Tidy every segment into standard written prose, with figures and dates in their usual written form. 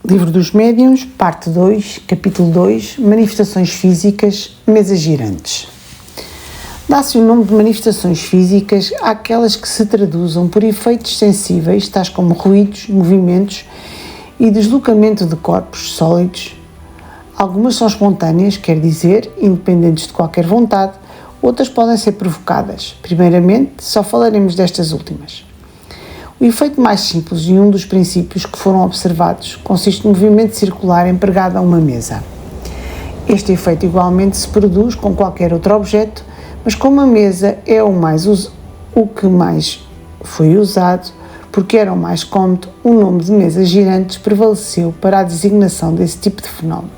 Livro dos Médiuns, parte 2, capítulo 2, Manifestações Físicas, Mesas Girantes. Dá-se o nome de manifestações físicas àquelas que se traduzam por efeitos sensíveis, tais como ruídos, movimentos e deslocamento de corpos sólidos. Algumas são espontâneas, quer dizer, independentes de qualquer vontade, outras podem ser provocadas. Primeiramente, só falaremos destas últimas. O efeito mais simples e um dos princípios que foram observados consiste no movimento circular empregado a uma mesa. Este efeito igualmente se produz com qualquer outro objeto, mas como a mesa é o que mais foi usado, porque era o mais cómodo, o nome de mesas girantes prevaleceu para a designação desse tipo de fenómeno.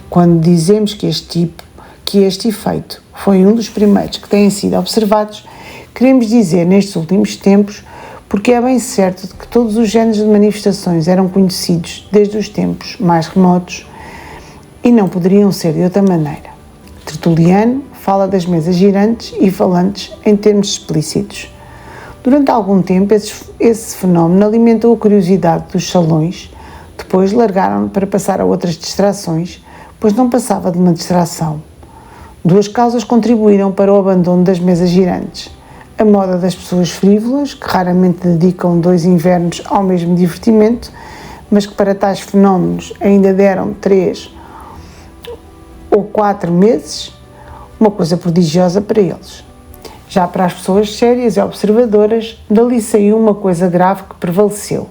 Quando dizemos que este efeito foi um dos primeiros que têm sido observados, queremos dizer nestes últimos tempos, porque é bem certo de que todos os géneros de manifestações eram conhecidos desde os tempos mais remotos e não poderiam ser de outra maneira. Tertuliano fala das mesas girantes e falantes em termos explícitos. Durante algum tempo, esse fenómeno alimentou a curiosidade dos salões, depois largaram-no para passar a outras distrações, pois não passava de uma distração. Duas causas contribuíram para o abandono das mesas girantes: a moda das pessoas frívolas, que raramente dedicam 2 invernos ao mesmo divertimento, mas que para tais fenómenos ainda deram 3 ou 4 meses, uma coisa prodigiosa para eles. Já para as pessoas sérias e observadoras, dali saiu uma coisa grave que prevaleceu.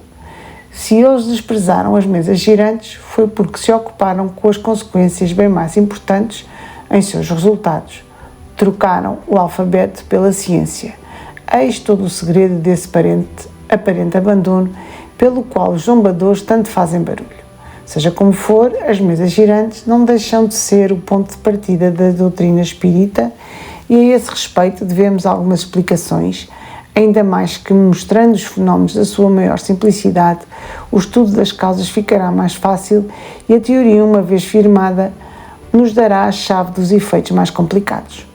Se eles desprezaram as mesas girantes, foi porque se ocuparam com as consequências bem mais importantes em seus resultados. Trocaram o alfabeto pela ciência. Eis todo o segredo desse aparente abandono pelo qual os zombadores tanto fazem barulho. Seja como for, as mesas girantes não deixam de ser o ponto de partida da doutrina espírita e a esse respeito devemos algumas explicações, ainda mais que mostrando os fenómenos da sua maior simplicidade, o estudo das causas ficará mais fácil e a teoria, uma vez firmada, nos dará a chave dos efeitos mais complicados.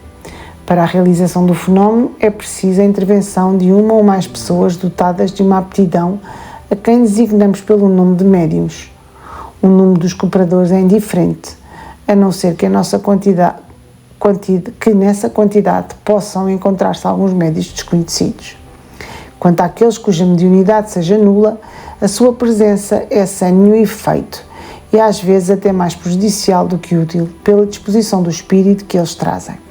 Para a realização do fenómeno é precisa a intervenção de uma ou mais pessoas dotadas de uma aptidão a quem designamos pelo nome de médiuns. O número dos cooperadores é indiferente, a não ser que nessa quantidade possam encontrar-se alguns médiuns desconhecidos. Quanto àqueles cuja mediunidade seja nula, a sua presença é sem nenhum efeito e às vezes até mais prejudicial do que útil pela disposição do espírito que eles trazem.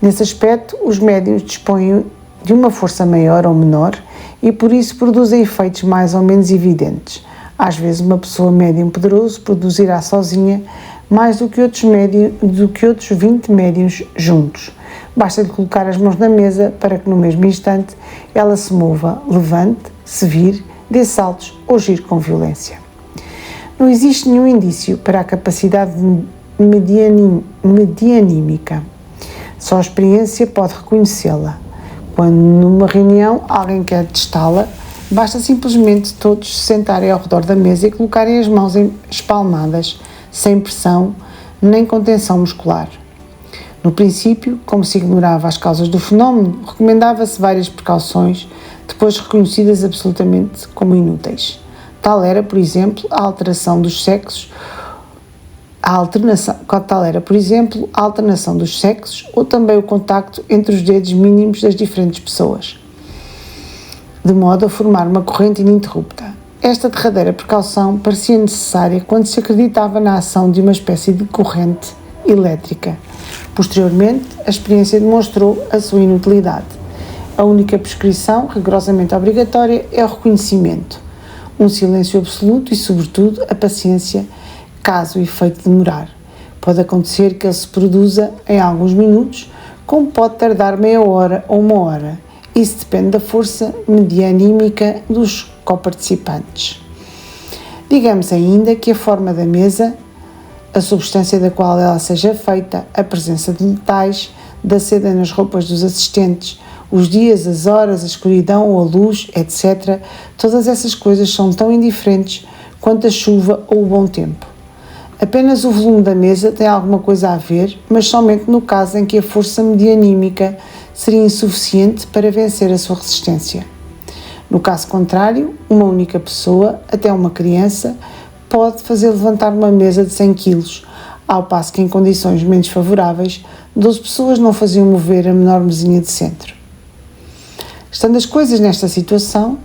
Nesse aspecto, os médiuns dispõem de uma força maior ou menor e por isso produzem efeitos mais ou menos evidentes. Às vezes uma pessoa médium poderoso produzirá sozinha mais do que outros 20 médiuns juntos. Basta-lhe colocar as mãos na mesa para que no mesmo instante ela se mova, levante, se vire, dê saltos ou gire com violência. Não existe nenhum indício para a capacidade medianímica. Só a experiência pode reconhecê-la. Quando numa reunião alguém quer testá-la, basta simplesmente todos se sentarem ao redor da mesa e colocarem as mãos espalmadas, sem pressão nem contenção muscular. No princípio, como se ignorava as causas do fenómeno, recomendava-se várias precauções, depois reconhecidas absolutamente como inúteis. Tal era, por exemplo, a alternação dos sexos ou também o contacto entre os dedos mínimos das diferentes pessoas, de modo a formar uma corrente ininterrupta. Esta derradeira precaução parecia necessária quando se acreditava na ação de uma espécie de corrente elétrica. Posteriormente, a experiência demonstrou a sua inutilidade. A única prescrição, rigorosamente obrigatória, é o reconhecimento, um silêncio absoluto e, sobretudo, a paciência, caso o efeito demorar. Pode acontecer que ele se produza em alguns minutos, como pode tardar meia hora ou uma hora. Isso depende da força medianímica dos coparticipantes. Digamos ainda que a forma da mesa, a substância da qual ela seja feita, a presença de metais, da seda nas roupas dos assistentes, os dias, as horas, a escuridão ou a luz, etc., todas essas coisas são tão indiferentes quanto a chuva ou o bom tempo. Apenas o volume da mesa tem alguma coisa a ver, mas somente no caso em que a força medianímica seria insuficiente para vencer a sua resistência. No caso contrário, uma única pessoa, até uma criança, pode fazer levantar uma mesa de 100 kg, ao passo que em condições menos favoráveis, 12 pessoas não faziam mover a menor mesinha de centro. Estando as coisas nesta situação,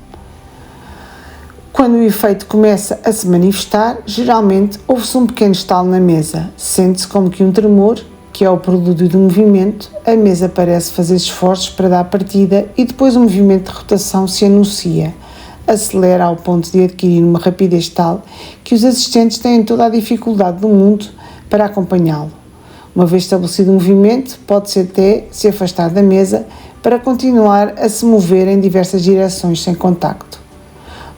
quando o efeito começa a se manifestar, geralmente ouve-se um pequeno estalo na mesa, sente-se como que um tremor, que é o prelúdio do movimento, a mesa parece fazer esforços para dar partida e depois o movimento de rotação se anuncia, acelera ao ponto de adquirir uma rapidez tal que os assistentes têm toda a dificuldade do mundo para acompanhá-lo. Uma vez estabelecido o movimento, pode-se até se afastar da mesa para continuar a se mover em diversas direções sem contacto.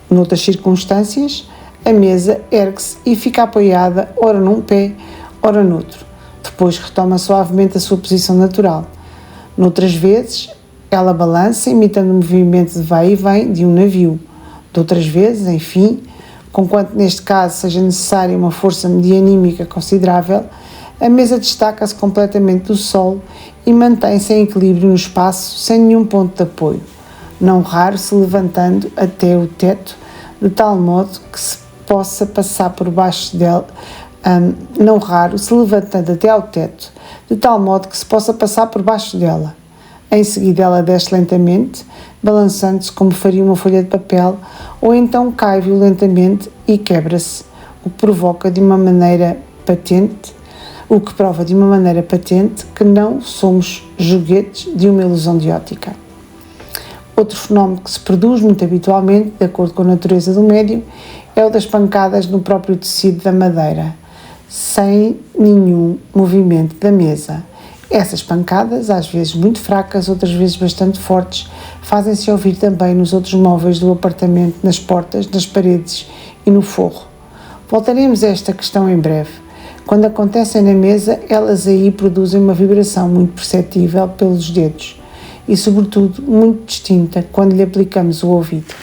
Noutras circunstâncias, a mesa ergue-se e fica apoiada ora num pé, ora noutro. Depois retoma suavemente a sua posição natural. Noutras vezes, ela balança, imitando o movimento de vai e vem de um navio. De outras vezes, enfim, conquanto neste caso seja necessária uma força medianímica considerável, a mesa destaca-se completamente do solo e mantém-se em equilíbrio no espaço sem nenhum ponto de apoio, não raro se levantando até o teto, de tal modo que se possa passar por baixo dela, Em seguida ela desce lentamente, balançando-se como faria uma folha de papel, ou então cai violentamente e quebra-se, o que prova de uma maneira patente que não somos joguetes de uma ilusão de ótica. Outro fenómeno que se produz muito habitualmente, de acordo com a natureza do médium, é o das pancadas no próprio tecido da madeira, sem nenhum movimento da mesa. Essas pancadas, às vezes muito fracas, outras vezes bastante fortes, fazem-se ouvir também nos outros móveis do apartamento, nas portas, nas paredes e no forro. Voltaremos a esta questão em breve. Quando acontecem na mesa, elas aí produzem uma vibração muito perceptível pelos dedos e, sobretudo, muito distinta quando lhe aplicamos o ouvido.